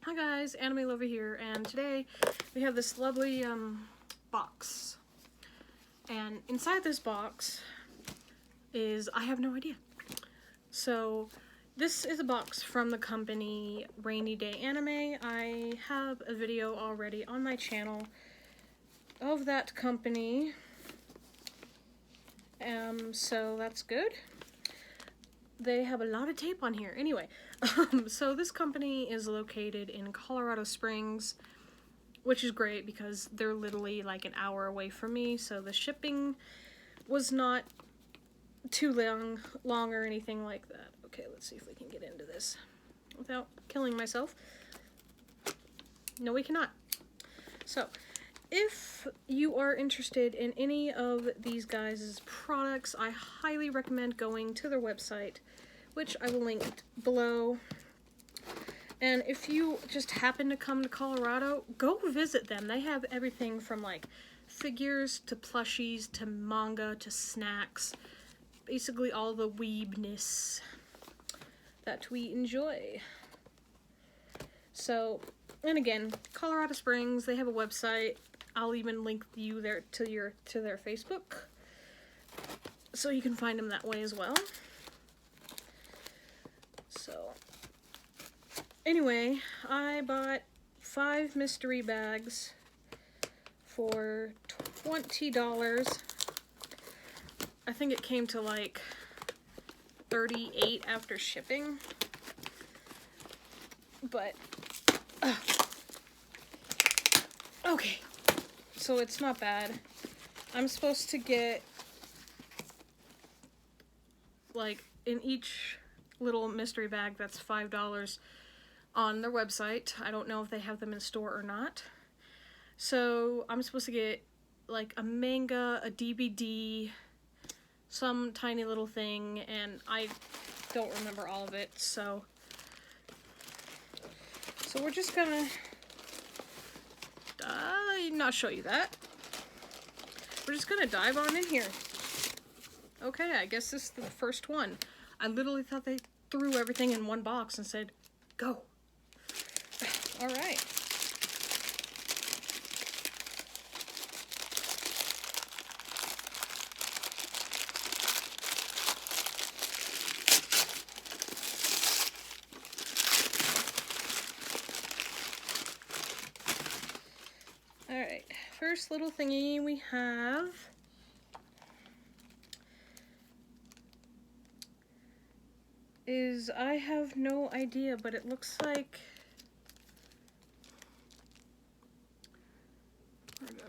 Hi guys, Anime Lover here, and today we have this lovely box. And inside this box is, I have no idea. So this is a box from the company Rainy Day Anime. I have a video already on my channel of that company. So that's good. They have a lot of tape on here. Anyway, so this company is located in Colorado Springs, which is great because they're literally like an hour away from me, so the shipping was not too long or anything like that. Okay, let's see if we can get into this without killing myself. No, we cannot. So, if you are interested in any of these guys' products, I highly recommend going to their website, which I will link below. And if you just happen to come to Colorado, go visit them. They have everything from like figures to plushies to manga to snacks. Basically all the weebness that we enjoy. So, and again, Colorado Springs, they have a website. I'll even link you there to their Facebook, so you can find them that way as well. So, anyway, I bought 5 mystery bags for $20. I think it came to like $38 after shipping, but okay. So it's not bad. I'm supposed to get, like, in each little mystery bag that's $5 on their website. I don't know if they have them in store or not. So I'm supposed to get, like, a manga, a DVD, some tiny little thing, and I don't remember all of it, so we're just gonna not show you that. We're just gonna dive on in here. Okay, I guess this is the first one. I literally thought they threw everything in one box and said, go. All right. Alright, first little thingy we have is, I have no idea, but it looks like,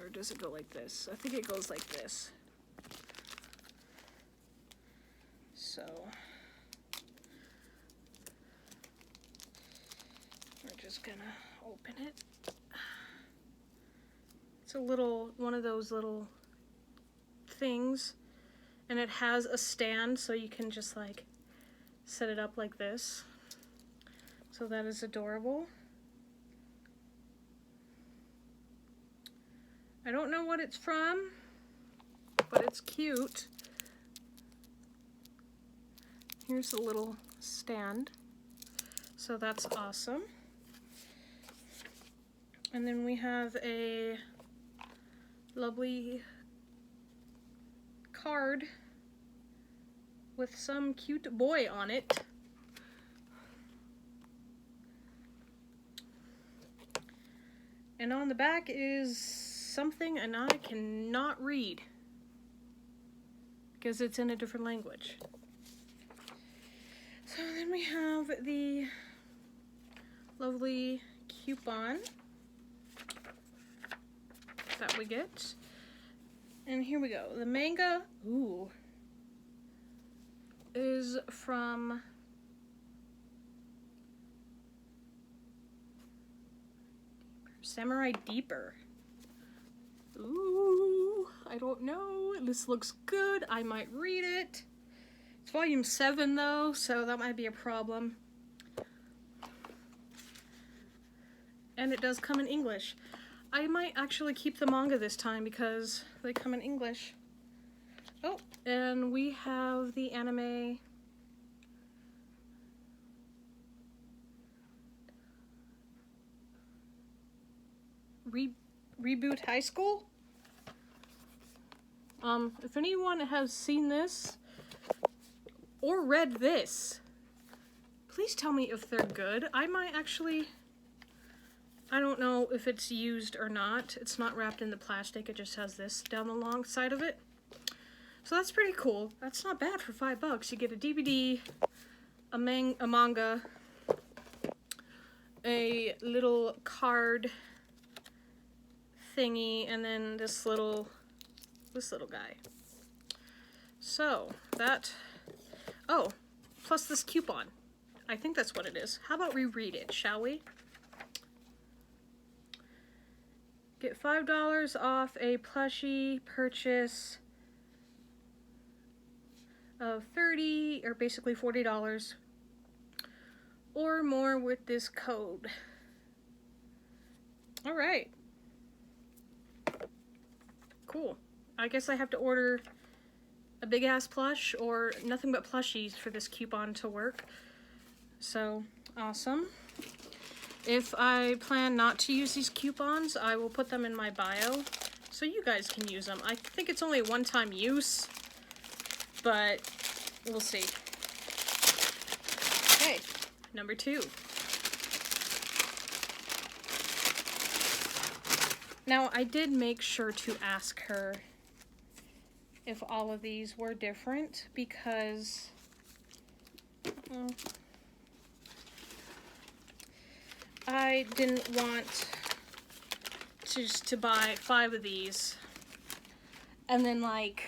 or does it go like this? I think it goes like this. So, we're just gonna open it. It's a little, one of those little things, and it has a stand so you can just like set it up like this. So that is adorable. I don't know what it's from, but it's cute. Here's a little stand. So that's awesome. And then we have a lovely card with some cute boy on it. And on the back is something, and I cannot read because it's in a different language. So then we have the lovely coupon that we get. And here we go. The manga, ooh, is from Samurai Deeper. Ooh, I don't know. This looks good. I might read it. It's volume 7 though, so that might be a problem. And it does come in English. I might actually keep the manga this time because they come in English. Oh, and we have the anime. Reboot High School. If anyone has seen this or read this, please tell me if they're good. I might actually, I don't know if it's used or not. It's not wrapped in the plastic, it just has this down the long side of it. So that's pretty cool. That's not bad for $5. You get a DVD, a manga, a little card thingy, and then this little guy. So that, oh, plus this coupon. I think that's what it is. How about we read it, shall we? Get $5 off a plushie purchase of $30, or basically $40 or more with this code. All right. Cool. I guess I have to order a big ass plush or nothing but plushies for this coupon to work. So, awesome. If I plan not to use these coupons, I will put them in my bio so you guys can use them. I think it's only one-time use, but we'll see. Okay, number 2. Now, I did make sure to ask her if all of these were different because I didn't want just to buy 5 of these and then like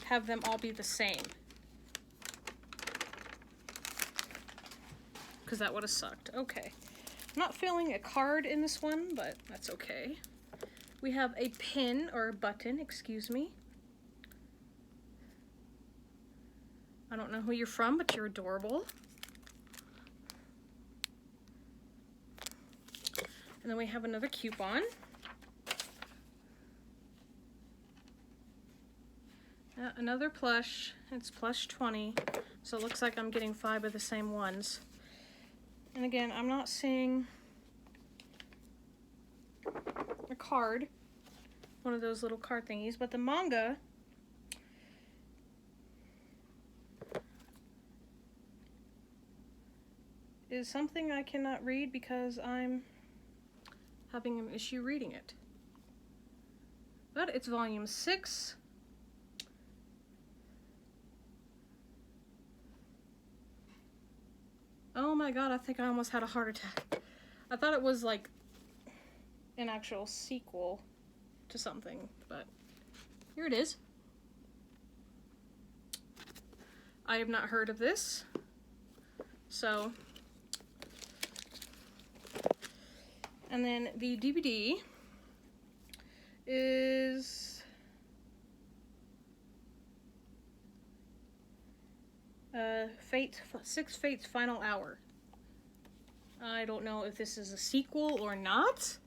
have them all be the same, because that would have sucked. Okay, I'm not feeling a card in this one, but that's okay. We have a pin, or a button, excuse me. I don't know who you're from, but you're adorable. And then we have another coupon. Another plush. It's plush 20. So it looks like I'm getting 5 of the same ones. And again, I'm not seeing a card. One of those little card thingies. But the manga is something I cannot read because I'm having an issue reading it. But it's volume 6. Oh my god, I think I almost had a heart attack. I thought it was like an actual sequel to something, but here it is. I have not heard of this, so. And then the DVD is Six Fates Final Hour. I don't know if this is a sequel or not,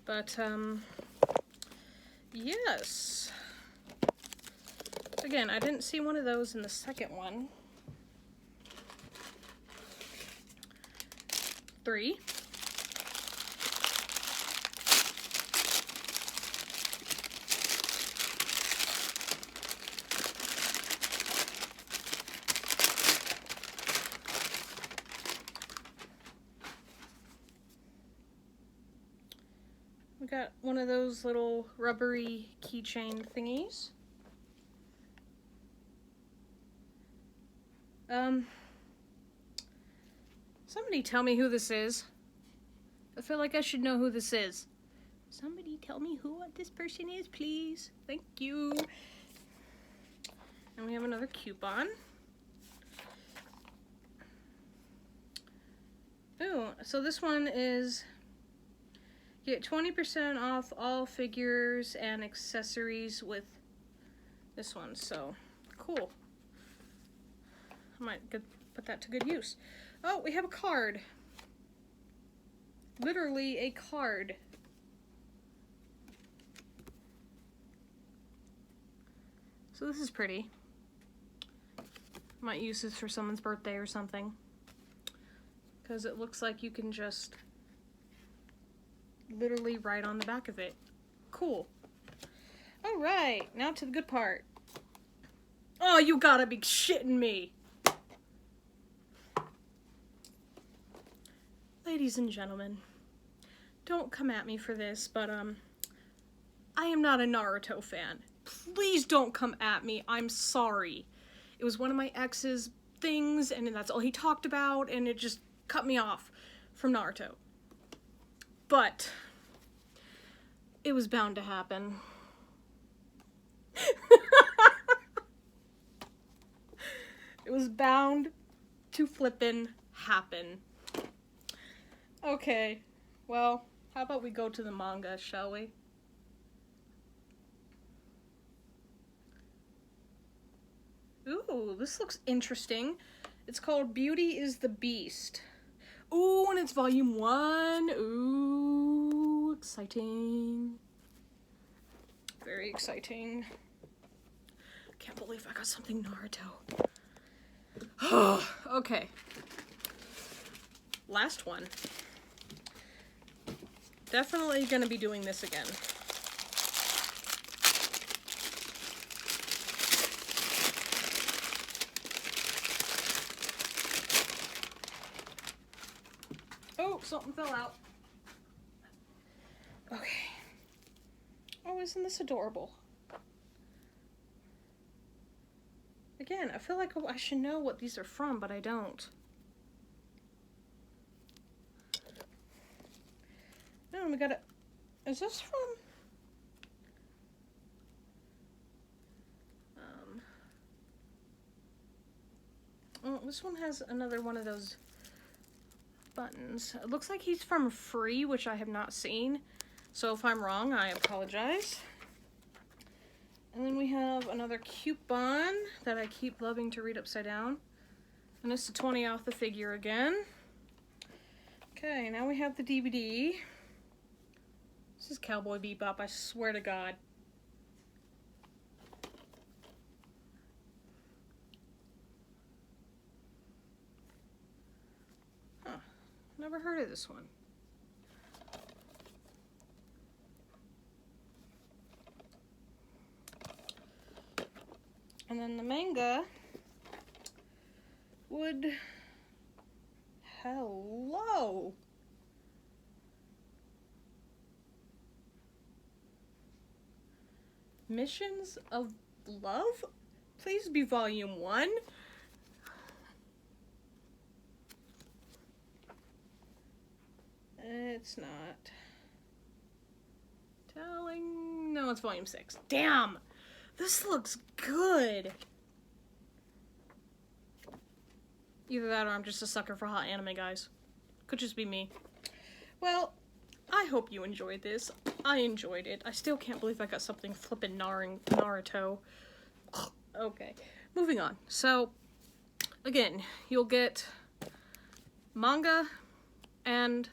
but yes. Again, I didn't see one of those in the second one. 3. We got one of those little rubbery keychain thingies. Somebody tell me who this is. I feel like I should know who this is. Somebody tell me who this person is, please. Thank you. And we have another coupon. Ooh, so this one is get 20% off all figures and accessories with this one. So, cool. I might put that to good use. Oh, we have a card. Literally a card. So this is pretty. Might use this for someone's birthday or something. because it looks like you can just literally write on the back of it. Cool. Alright, now to the good part. Oh, you gotta be shitting me. Ladies and gentlemen, don't come at me for this, but I am not a Naruto fan. Please don't come at me. I'm sorry. It was one of my ex's things, and that's all he talked about, and it just cut me off from Naruto. But it was bound to happen. It was bound to flippin' happen. Okay, well, how about we go to the manga, shall we? Ooh, this looks interesting. It's called Beauty is the Beast. Ooh, and it's volume 1. Ooh, exciting. Very exciting. Can't believe I got something Naruto. Okay. Last one. Definitely gonna be doing this again. Oh, something fell out. Okay. Oh, isn't this adorable? Again, I feel like I should know what these are from, but I don't. No, we gotta... Is this from... Oh, this one has another one of those buttons. It looks like he's from Free, which I have not seen. So if I'm wrong, I apologize. And then we have another coupon that I keep loving to read upside down. And it's a 20 off the figure again. Okay, now we have the DVD. This is Cowboy Bebop, I swear to God. Huh, never heard of this one. And then the manga would... Hello! Missions of Love? Please be volume 1. It's not. Telling... No, it's volume 6. Damn! This looks good! Either that or I'm just a sucker for hot anime, guys. Could just be me. Well, I hope you enjoyed this. I enjoyed it. I still can't believe I got something flippin' Naruto. Okay, moving on. So, again, you'll get manga and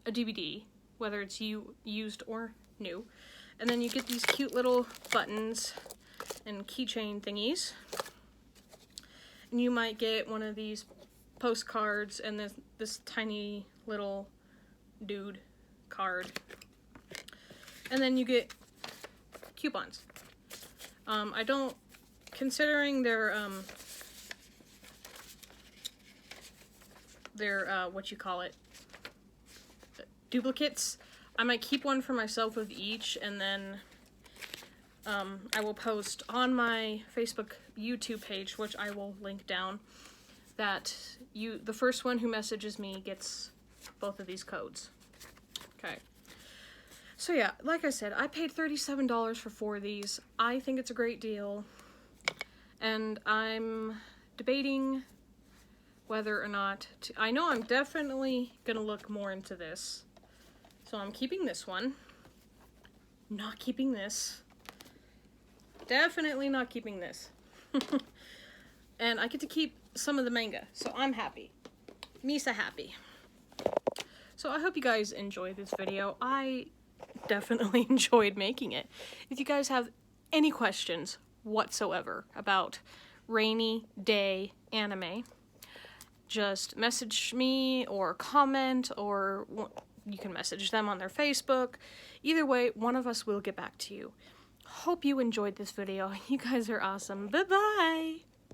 a DVD, whether it's used or new. And then you get these cute little buttons and keychain thingies. And you might get one of these postcards and this tiny little dude card. And then you get coupons. I don't, considering their what you call it, duplicates, I might keep one for myself of each, and then I will post on my Facebook YouTube page, which I will link down, that the first one who messages me gets both of these codes. Okay. So yeah, like I said, I paid $37 for 4 of these. I think it's a great deal. And I'm debating whether or not to... I know I'm definitely gonna look more into this. So I'm keeping this one. Not keeping this. Definitely not keeping this. And I get to keep some of the manga, so I'm happy. Misa happy. So I hope you guys enjoyed this video. I definitely enjoyed making it. If you guys have any questions whatsoever about rainy day anime, just message me or comment, or you can message them on their Facebook. Either way, one of us will get back to you. Hope you enjoyed this video. You guys are awesome. Bye-bye!